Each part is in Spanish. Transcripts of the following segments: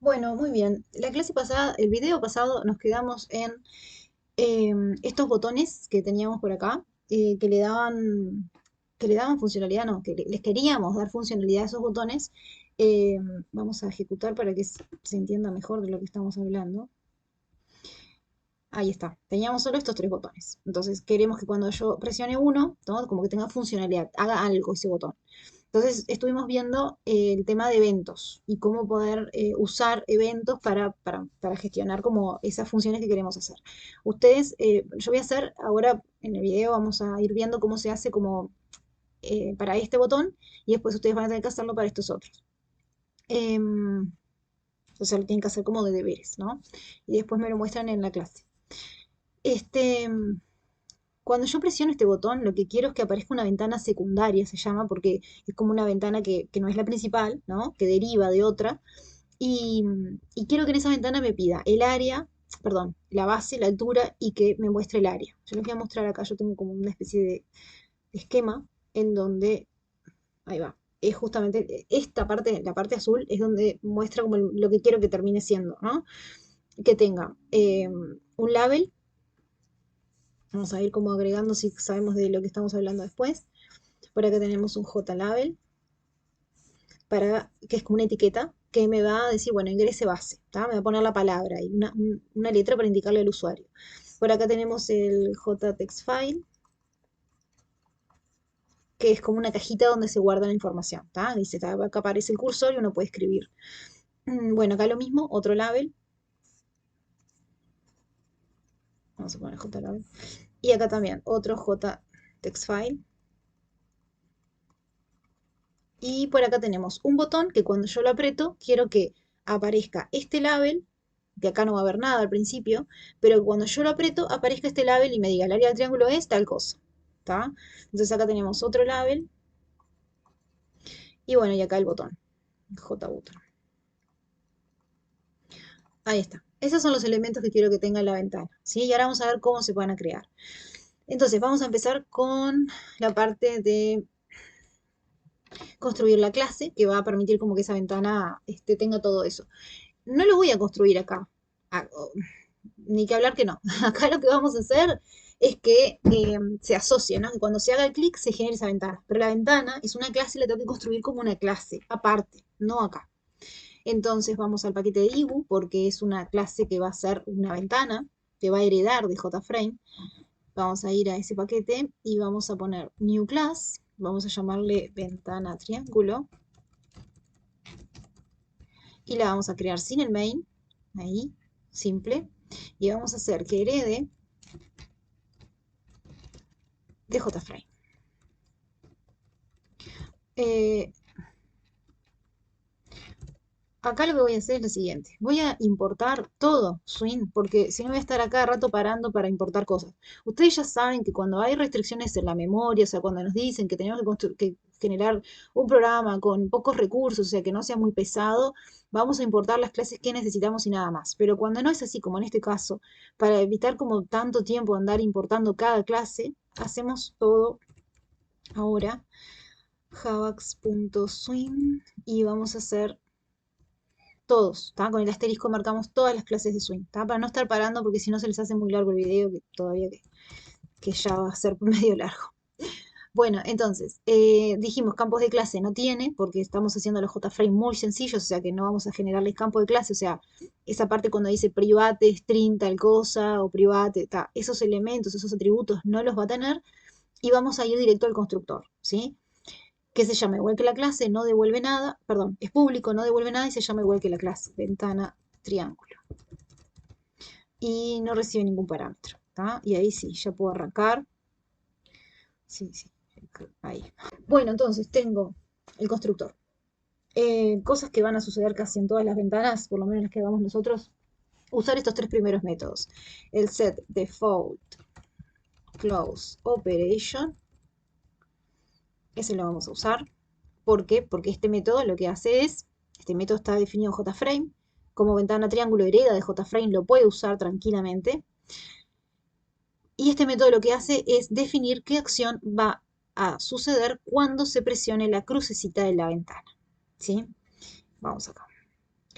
Bueno, muy bien. La clase pasada, el video pasado, nos quedamos en estos botones que teníamos por acá, que le daban funcionalidad, no, les queríamos dar funcionalidad a esos botones. Vamos a ejecutar para que se entienda mejor de lo que estamos hablando. Ahí está. Teníamos solo estos tres botones. Entonces queremos que cuando yo presione uno, ¿no? Como que tenga funcionalidad, haga algo ese botón. Entonces estuvimos viendo el tema de eventos y cómo poder usar eventos para gestionar como esas funciones que queremos hacer. Ustedes, yo voy a hacer ahora en el video, vamos a ir viendo cómo se hace como para este botón y después ustedes van a tener que hacerlo para estos otros. O sea, lo tienen que hacer como de deberes, ¿no? Y después me lo muestran en la clase. Este, Cuando yo presiono este botón, lo que quiero es que aparezca una ventana secundaria, se llama, porque es como una ventana que no es la principal, ¿no? Que deriva de otra. Y quiero que en esa ventana me pida el área, perdón, la base, la altura y que me muestre el área. Yo les voy a mostrar acá, yo tengo como una especie de esquema en donde, ahí va, es justamente esta parte, la parte azul, es donde muestra como lo que quiero que termine siendo, ¿no? Que tenga un label. Vamos a ir como agregando si sabemos de lo que estamos hablando después. Por acá tenemos un JLabel, que es como una etiqueta que me va a decir, bueno, ingrese base, ¿tá? Me va a poner la palabra y una letra para indicarle al usuario. Por acá tenemos el JTextFile, que es como una cajita donde se guarda la información, ¿tá? Dice, acá aparece el cursor y uno puede escribir. Bueno, acá lo mismo, otro label. Vamos a poner JLabel. Y acá también otro JTextFile. Y por acá tenemos un botón que cuando yo lo aprieto, quiero que aparezca este label, que acá no va a haber nada al principio, pero cuando yo lo aprieto, aparezca este label y me diga el área del triángulo es tal cosa. ¿Está? Entonces acá tenemos otro label. Y bueno, y acá el botón, JButton. Ahí está. Esos son los elementos que quiero que tenga en la ventana. ¿Sí? Y ahora vamos a ver cómo se van a crear. Entonces vamos a empezar con la parte de construir la clase, que va a permitir como que esa ventana tenga todo eso. No lo voy a construir acá. Ni que hablar que no. Acá lo que vamos a hacer es que se asocie, ¿no? Que cuando se haga el clic se genere esa ventana. Pero la ventana es una clase y la tengo que construir como una clase, aparte, no acá. Entonces vamos al paquete de IGU, porque es una clase que va a ser una ventana, que va a heredar de JFrame. Vamos a ir a ese paquete y vamos a poner New Class. Vamos a llamarle ventana triángulo. Y la vamos a crear sin el main. Ahí, simple. Y vamos a hacer que herede de JFrame. Eh, Acá lo que voy a hacer es lo siguiente. Voy a importar todo Swing, porque si no voy a estar acá rato parando para importar cosas. Ustedes ya saben que cuando hay restricciones en la memoria, o sea, cuando nos dicen que tenemos que generar un programa con pocos recursos, o sea, que no sea muy pesado, vamos a importar las clases que necesitamos y nada más. Pero cuando no es así, como en este caso, para evitar como tanto tiempo andar importando cada clase, hacemos todo ahora javax.swing y vamos a hacer todos, ¿está? Con el asterisco marcamos todas las clases de swing, ¿está? Para no estar parando porque si no se les hace muy largo el video, que todavía que ya va a ser medio largo. Bueno, entonces, dijimos campos de clase no tiene, porque estamos haciendo los JFrame muy sencillos, o sea que no vamos a generarles campo de clase, o sea, esa parte cuando dice private, string, tal cosa, o private, esos elementos, esos atributos no los va a tener, y vamos a ir directo al constructor, ¿sí? Que se llama igual que la clase, no devuelve nada, perdón, es público, no devuelve nada y se llama igual que la clase, ventana triángulo. Y no recibe ningún parámetro, ¿tá? Y ahí sí, ya puedo arrancar. Sí, sí, ahí. Bueno, entonces tengo el constructor. Cosas que van a suceder casi en todas las ventanas, por lo menos las que hagamos nosotros, usar estos tres primeros métodos. El set default close operation, ese lo vamos a usar. ¿Por qué? Porque este método lo que hace es, este método está definido en JFrame, como ventana triángulo hereda de JFrame lo puede usar tranquilamente. Y este método lo que hace es definir qué acción va a suceder cuando se presione la crucecita de la ventana. ¿Sí? Vamos acá.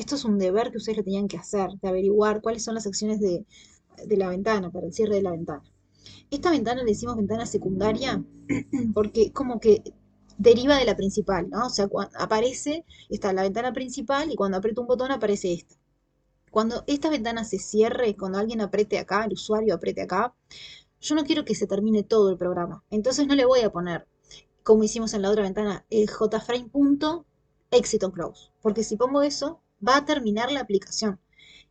Esto es un deber que ustedes lo tenían que hacer, de averiguar cuáles son las acciones de la ventana, para el cierre de la ventana. Esta ventana le decimos ventana secundaria porque como que deriva de la principal, ¿no? O sea, aparece, está la ventana principal y cuando aprieto un botón aparece esta. Cuando esta ventana se cierre, cuando alguien apriete acá, el usuario apriete acá, yo no quiero que se termine todo el programa. Entonces no le voy a poner, como hicimos en la otra ventana, jframe.exit on close. Porque si pongo eso, va a terminar la aplicación.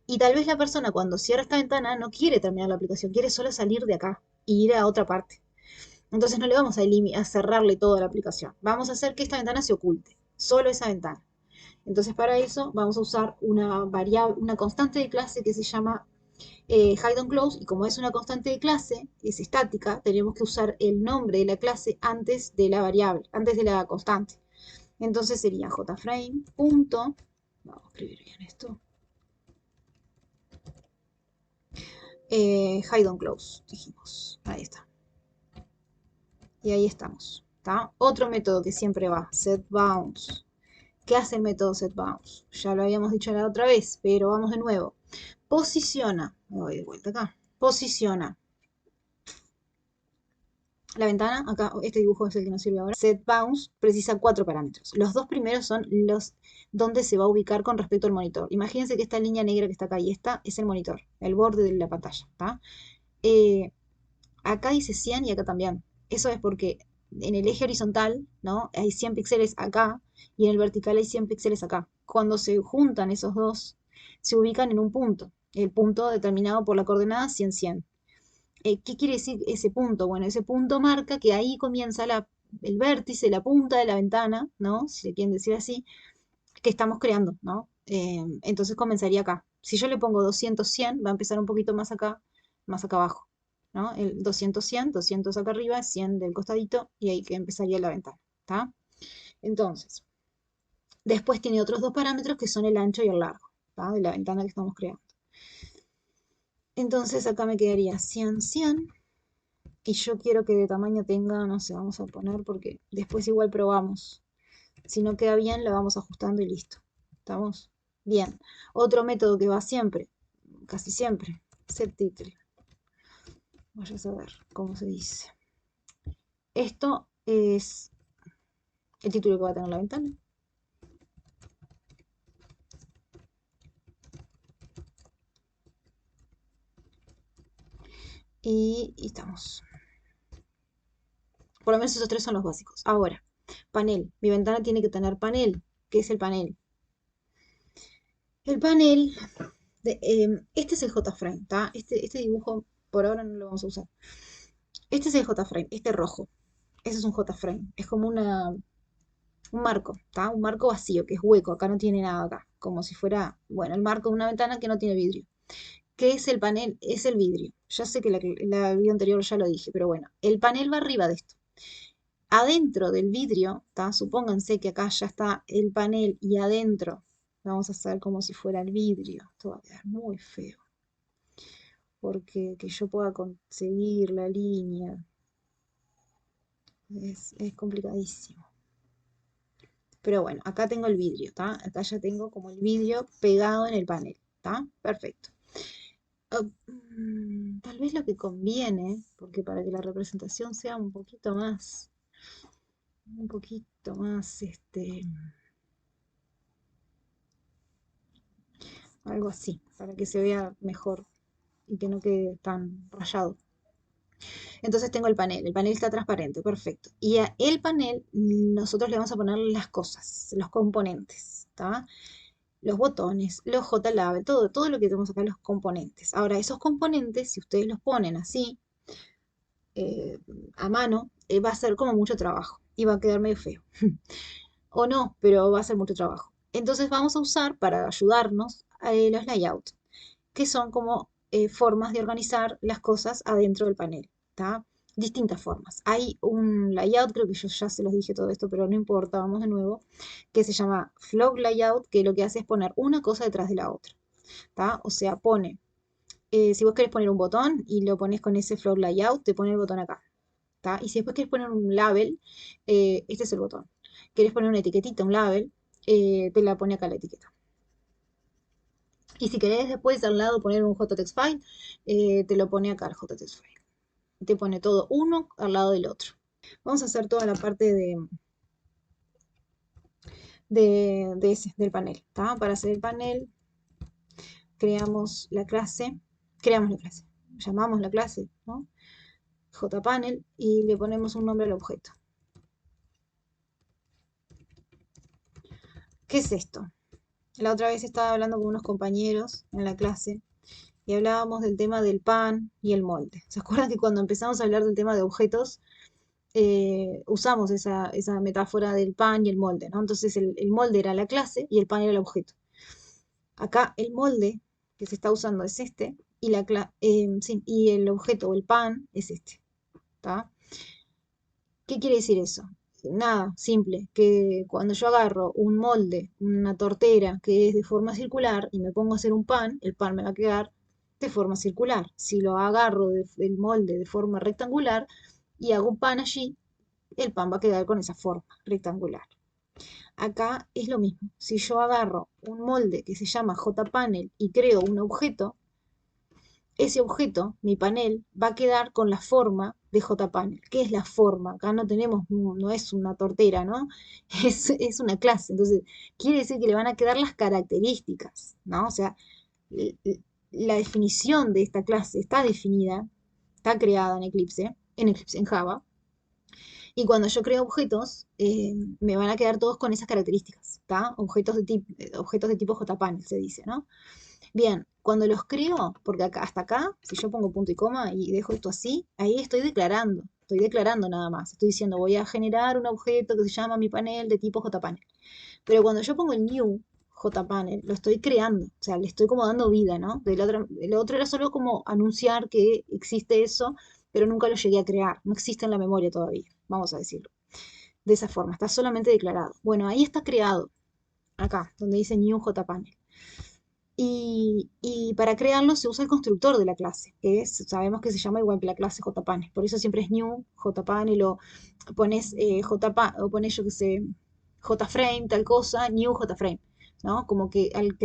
Y tal vez la persona cuando cierra esta ventana no quiere terminar la aplicación, quiere solo salir de acá e ir a otra parte. Entonces no le vamos a cerrarle toda la aplicación. Vamos a hacer que esta ventana se oculte, solo esa ventana. Entonces para eso vamos a usar una variable, una constante de clase que se llama hide on close, y como es una constante de clase, es estática, tenemos que usar el nombre de la clase antes de la variable, antes de la constante. Entonces sería jframe. Vamos a escribir bien esto. Hide on close, dijimos. Ahí está. Y ahí estamos. ¿Tá? Otro método que siempre va, setBounce. ¿Qué hace el método setBounce? Ya lo habíamos dicho la otra vez, pero vamos de nuevo. Posiciona, me voy de vuelta acá. Posiciona la ventana, acá este dibujo es el que nos sirve ahora. setBounce precisa 4 parámetros. Los dos primeros son los donde se va a ubicar con respecto al monitor. Imagínense que esta línea negra que está acá y esta es el monitor, el borde de la pantalla. ¿Tá? Acá dice 100 y acá también. Eso es porque en el eje horizontal, ¿no? Hay 100 píxeles acá y en el vertical hay 100 píxeles acá. Cuando se juntan esos dos, se ubican en un punto. El punto determinado por la coordenada 100, 100. ¿Qué quiere decir ese punto? Bueno, ese punto marca que ahí comienza el vértice, la punta de la ventana, ¿no? Si le quieren decir así, que estamos creando, ¿no? Entonces comenzaría acá. Si yo le pongo 200, 100, va a empezar un poquito más acá abajo, ¿no? El 200, 100, 200 acá arriba, 100 del costadito, y ahí que empezaría la ventana, ¿está? Entonces, después tiene otros dos parámetros que son el ancho y el largo, ¿tá? De la ventana que estamos creando. Entonces acá me quedaría 100, 100, y yo quiero que de tamaño tenga, no sé, vamos a poner porque después igual probamos. Si no queda bien, lo vamos ajustando y listo. ¿Estamos? Bien. Otro método que va siempre, casi siempre, setTitle. Vaya a saber cómo se dice. Esto es el título que va a tener la ventana. Y estamos. Por lo menos esos tres son los básicos. Ahora, panel. Mi ventana tiene que tener panel. ¿Qué es el panel? El panel, este es el JFrame, ¿tá? Este dibujo por ahora no lo vamos a usar. Este es el JFrame, este rojo. Ese es un JFrame. Es como un marco, ¿tá? Un marco vacío, que es hueco. Acá no tiene nada acá. Como si fuera, bueno, el marco de una ventana que no tiene vidrio. ¿Qué es el panel? Es el vidrio. Ya sé que la video anterior ya lo dije, pero bueno, el panel va arriba de esto. Adentro del vidrio, ¿tá? Supónganse que acá ya está el panel y adentro vamos a hacer como si fuera el vidrio. Esto va a quedar muy feo. Porque que yo pueda conseguir la línea es complicadísimo. Pero bueno, acá tengo el vidrio, ¿está? Acá ya tengo como el vidrio pegado en el panel, ¿está? Perfecto. Tal vez lo que conviene, porque para que la representación sea un poquito más, algo así, para que se vea mejor y que no quede tan rayado. Entonces tengo el panel está transparente, perfecto. Y a el panel nosotros le vamos a poner las cosas, los componentes, ¿está? Los botones, los JLab, todo lo que tenemos acá, los componentes. Ahora, esos componentes, si ustedes los ponen así, eh, a mano, va a ser como mucho trabajo y va a quedar medio feo. O no, pero va a ser mucho trabajo. Entonces vamos a usar para ayudarnos los layouts, que son como formas de organizar las cosas adentro del panel, ¿tá? Distintas formas. Hay un layout, creo que yo ya se los dije todo esto, pero no importa, vamos de nuevo, que se llama Flow Layout, que lo que hace es poner una cosa detrás de la otra, ¿tá? O sea, si vos querés poner un botón y lo pones con ese Flow Layout, te pone el botón acá, ¿tá? Y si después querés poner un label, este es el botón. Querés poner una etiquetita, un label, te la pone acá la etiqueta. Y si querés después al lado poner un JTextFile, te lo pone acá el JTextFile. Te pone todo uno al lado del otro. Vamos a hacer toda la parte del panel. ¿Tá? Para hacer el panel, creamos la clase, llamamos la clase, ¿no? JPanel y le ponemos un nombre al objeto. ¿Qué es esto? La otra vez estaba hablando con unos compañeros en la clase y hablábamos del tema del pan y el molde. ¿Se acuerdan que cuando empezamos a hablar del tema de objetos, usamos esa metáfora del pan y el molde, ¿no? Entonces el molde era la clase y el pan era el objeto. Acá el molde que se está usando es este y, sí, y el objeto o el pan es este. ¿Tá? ¿Qué quiere decir eso? Nada, simple, que cuando yo agarro un molde, una tortera que es de forma circular y me pongo a hacer un pan, el pan me va a quedar de forma circular. Si lo agarro del molde de forma rectangular y hago un pan allí, el pan va a quedar con esa forma rectangular. Acá es lo mismo. Si yo agarro un molde que se llama JPanel y creo un objeto, ese objeto, mi panel, va a quedar con la forma de JPanel. ¿Qué es la forma? Acá no tenemos, no es una tortera, ¿no? Es una clase. Entonces, quiere decir que le van a quedar las características, ¿no? O sea, la definición de esta clase está definida, está creada en Java, y cuando yo creo objetos, me van a quedar todos con esas características, ¿está? Objetos de tipo JPanel, se dice, ¿no? Bien, cuando los creo, porque acá, hasta acá, si yo pongo punto y coma y dejo esto así, ahí estoy declarando nada más. Estoy diciendo, voy a generar un objeto que se llama mi panel de tipo JPanel. Pero cuando yo pongo el new JPanel, lo estoy creando, o sea, le estoy como dando vida, ¿no? El otro era solo como anunciar que existe eso, pero nunca lo llegué a crear, no existe en la memoria todavía, vamos a decirlo. De esa forma, está solamente declarado. Bueno, ahí está creado, acá, donde dice new JPanel. Y para crearlo se usa el constructor de la clase, sabemos que se llama igual que la clase JPanel. Por eso siempre es new JPanel o pones, o pones yo que sé, JFrame, tal cosa, new JFrame. ¿No? Como que el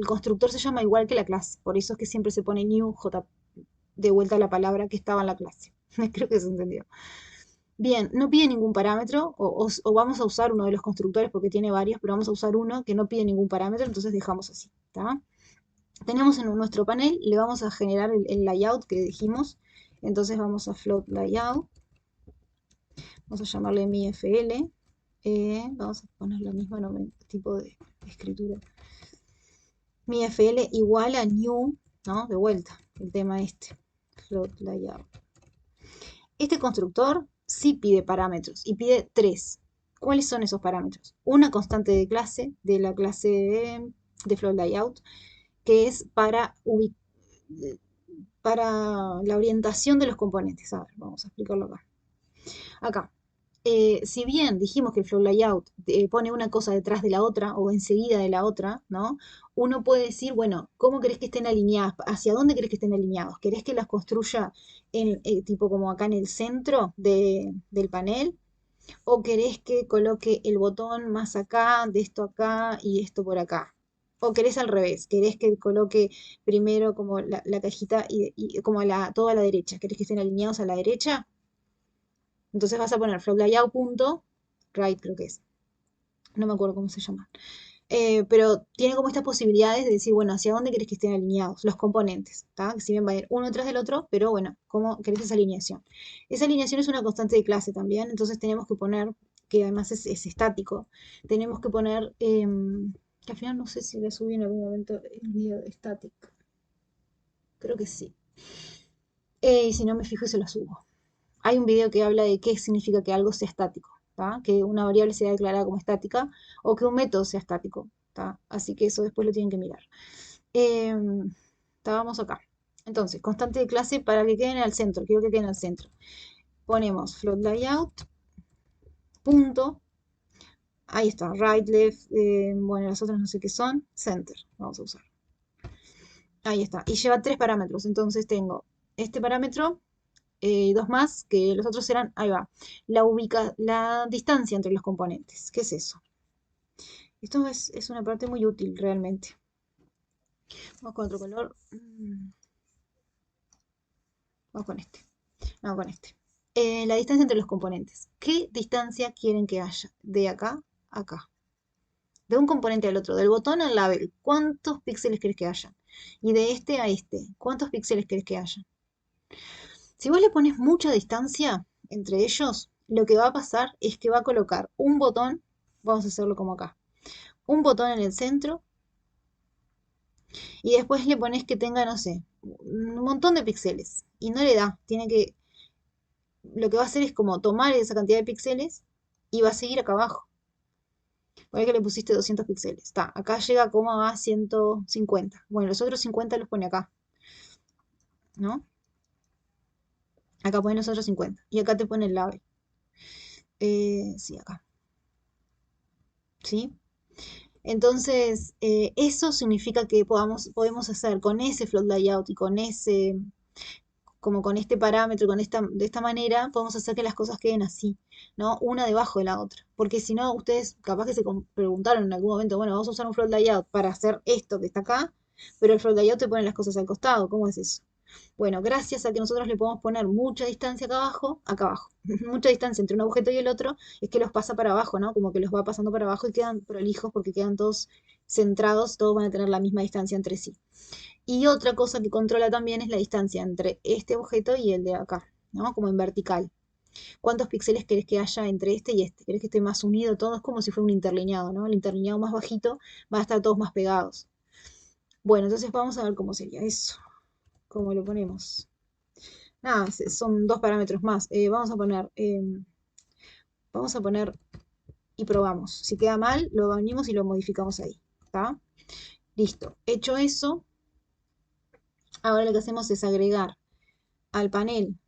constructor se llama igual que la clase. Por eso es que siempre se pone new J de vuelta a la palabra que estaba en la clase. Creo que se entendió. Bien, no pide ningún parámetro, o vamos a usar uno de los constructores porque tiene varios, pero vamos a usar uno que no pide ningún parámetro, entonces dejamos así. ¿Tá? Tenemos en nuestro panel, le vamos a generar el layout que dijimos, entonces vamos a float layout, vamos a llamarle mi FL, vamos a poner lo mismo tipo de escritura, mi FL igual a new, ¿no? De vuelta, el tema float layout. Este constructor sí pide parámetros y pide 3. ¿Cuáles son esos parámetros? Una constante de clase, de la clase de float layout, que es para la orientación de los componentes. A ver, vamos a explicarlo acá. Acá, si bien dijimos que el flow layout pone una cosa detrás de la otra o enseguida de la otra, ¿no? Uno puede decir, bueno, ¿cómo querés que estén alineadas? ¿Hacia dónde querés que estén alineados? ¿Querés que las construya tipo como acá en el centro del panel? ¿O querés que coloque el botón más acá, de esto acá y esto por acá? ¿O querés al revés? ¿Querés que coloque primero como la cajita y como toda a la derecha? ¿Querés que estén alineados a la derecha? Entonces vas a poner floatlayout.right, creo que es. No me acuerdo cómo se llama. Pero tiene como estas posibilidades de decir, bueno, hacia dónde querés que estén alineados los componentes, ¿tá? Que si bien va a ir uno tras del otro, pero bueno, ¿cómo querés esa alineación? Esa alineación es una constante de clase también, entonces tenemos que poner, que además es estático, tenemos que poner, que al final no sé si le subí en algún momento el video de static, creo que sí. Y si no me fijo y se lo subo. Hay un video que habla de qué significa que algo sea estático, ¿tá? Que una variable sea declarada como estática o que un método sea estático, ¿tá? Así que eso después lo tienen que mirar. Estábamos acá. Entonces, constante de clase para que queden al centro, quiero que queden al centro. Ponemos float layout, punto, ahí está, right, left, bueno, las otras no sé qué son, center, vamos a usar. Ahí está, y lleva 3 parámetros, entonces tengo este parámetro, 2 más, que los otros serán, ahí va, la distancia entre los componentes. ¿Qué es eso? Esto es una parte muy útil realmente. Vamos con otro color. Vamos con este. Vamos con este. La distancia entre los componentes. ¿Qué distancia quieren que haya? De acá a acá. De un componente al otro. Del botón al label. ¿Cuántos píxeles querés que haya? Y de este a este. ¿Cuántos píxeles querés que haya? Si vos le pones mucha distancia entre ellos, lo que va a pasar es que va a colocar un botón. Vamos a hacerlo como acá. Un botón en el centro. Y después le pones que tenga, no sé, un montón de píxeles. Y no le da. Tiene que lo que va a hacer es como tomar esa cantidad de píxeles y va a seguir acá abajo. Por ahí que le pusiste 200 píxeles. Está, acá llega como a 150. Bueno, los otros 50 los pone acá, ¿no? Acá pone los otros 50. Y acá te pone el label. Sí, acá. ¿Sí? Entonces, eso significa que podemos hacer con ese float layout y con ese como con este parámetro, de esta manera, podemos hacer que las cosas queden así, ¿no? Una debajo de la otra. Porque si no, ustedes capaz que se preguntaron en algún momento, bueno, vamos a usar un float layout para hacer esto que está acá, pero el float layout te pone las cosas al costado, ¿cómo es eso? Bueno, gracias a que nosotros le podemos poner mucha distancia acá abajo, mucha distancia entre un objeto y el otro, es que los pasa para abajo, ¿no? Como que los va pasando para abajo y quedan prolijos porque quedan todos centrados, todos van a tener la misma distancia entre sí. Y otra cosa que controla también es la distancia entre este objeto y el de acá, ¿no? Como en vertical. ¿Cuántos píxeles querés que haya entre este y este? ¿Querés que esté más unido todo? Es como si fuera un interlineado, ¿no? El interlineado más bajito va a estar todos más pegados. Bueno, entonces vamos a ver cómo sería eso. ¿Cómo lo ponemos? Nada, son dos parámetros más. Vamos a poner y probamos. Si queda mal, lo venimos y lo modificamos ahí. ¿Está? Listo. Hecho eso, ahora lo que hacemos es agregar al panel.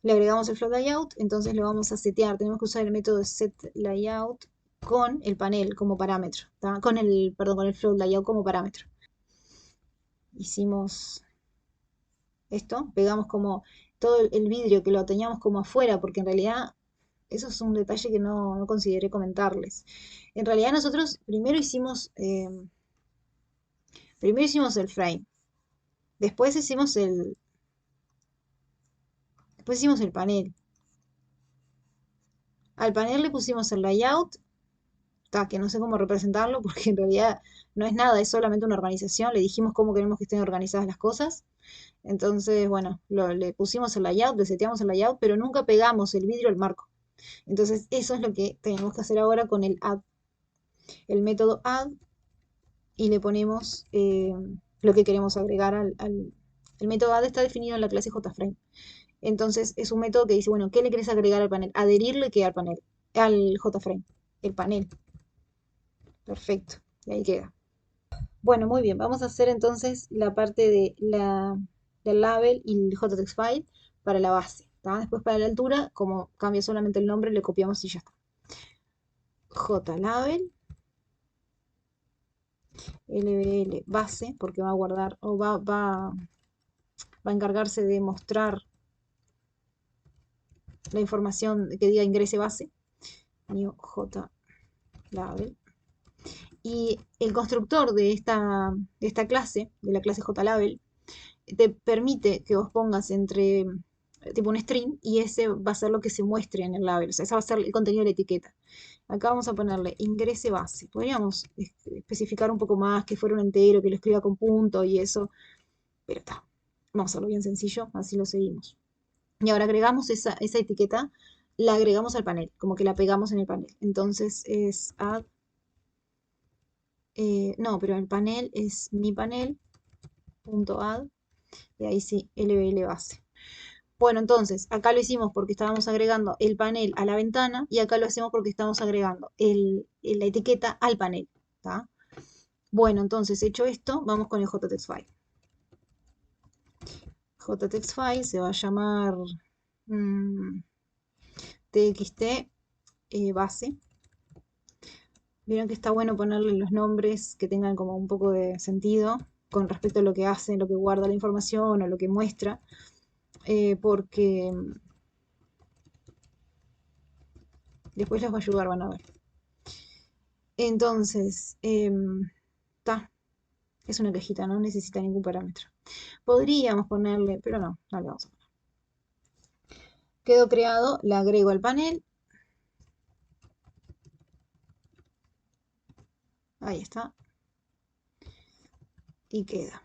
Le agregamos el float layout, entonces lo vamos a setear. Tenemos que usar el método set layout con el panel como parámetro, ¿tá? Perdón, con el float layout como parámetro. Hicimos esto, pegamos como todo el vidrio que lo teníamos como afuera, porque en realidad eso es un detalle que no consideré comentarles. En realidad nosotros primero hicimos el frame, después después hicimos el panel. Al panel le pusimos el layout que no sé cómo representarlo porque en realidad no es nada, es solamente una organización. Le dijimos cómo queremos que estén organizadas las cosas. Entonces, bueno, le pusimos el layout, le seteamos el layout, pero nunca pegamos el vidrio al marco. Entonces, eso es lo que tenemos que hacer ahora con el add, el método add, y le ponemos lo que queremos agregar el método add está definido en la clase JFrame. Entonces, es un método que dice, bueno, ¿qué le querés agregar al panel? Adherirle que al panel, al JFrame, el panel. Perfecto. Y ahí queda. Bueno, muy bien. Vamos a hacer entonces la parte del label y el JText file para la base. ¿Tá? Después para la altura, como cambia solamente el nombre, le copiamos y ya está. JLabel, LBL base, porque va a guardar o va a encargarse de mostrar la información que diga ingrese base. New JLabel. Y el constructor de esta clase, de la clase JLabel, te permite que vos pongas entre tipo un string y ese va a ser lo que se muestre en el label. O sea, ese va a ser el contenido de la etiqueta. Acá vamos a ponerle ingrese base. Podríamos especificar un poco más, que fuera un entero, que lo escriba con punto y eso. Pero está. Vamos a hacerlo bien sencillo, así lo seguimos. Y ahora agregamos esa etiqueta, la agregamos al panel, como que la pegamos en el panel. Entonces es add. No, pero el panel es mi panel.add. Y ahí sí, lbl base. Bueno, entonces, acá lo hicimos porque estábamos agregando el panel a la ventana y acá lo hacemos porque estamos agregando la etiqueta al panel. ¿Tá? Bueno, entonces, hecho esto, vamos con el JTextFile. JTextFile se va a llamar txt base. Vieron que está bueno ponerle los nombres que tengan como un poco de sentido con respecto a lo que hace, lo que guarda la información o lo que muestra, porque después les va a ayudar, van a ver. Entonces, está. Es una cajita, no necesita ningún parámetro. Podríamos ponerle, pero no, no le vamos a poner. Quedó creado, la agrego al panel. Ahí está. Y queda.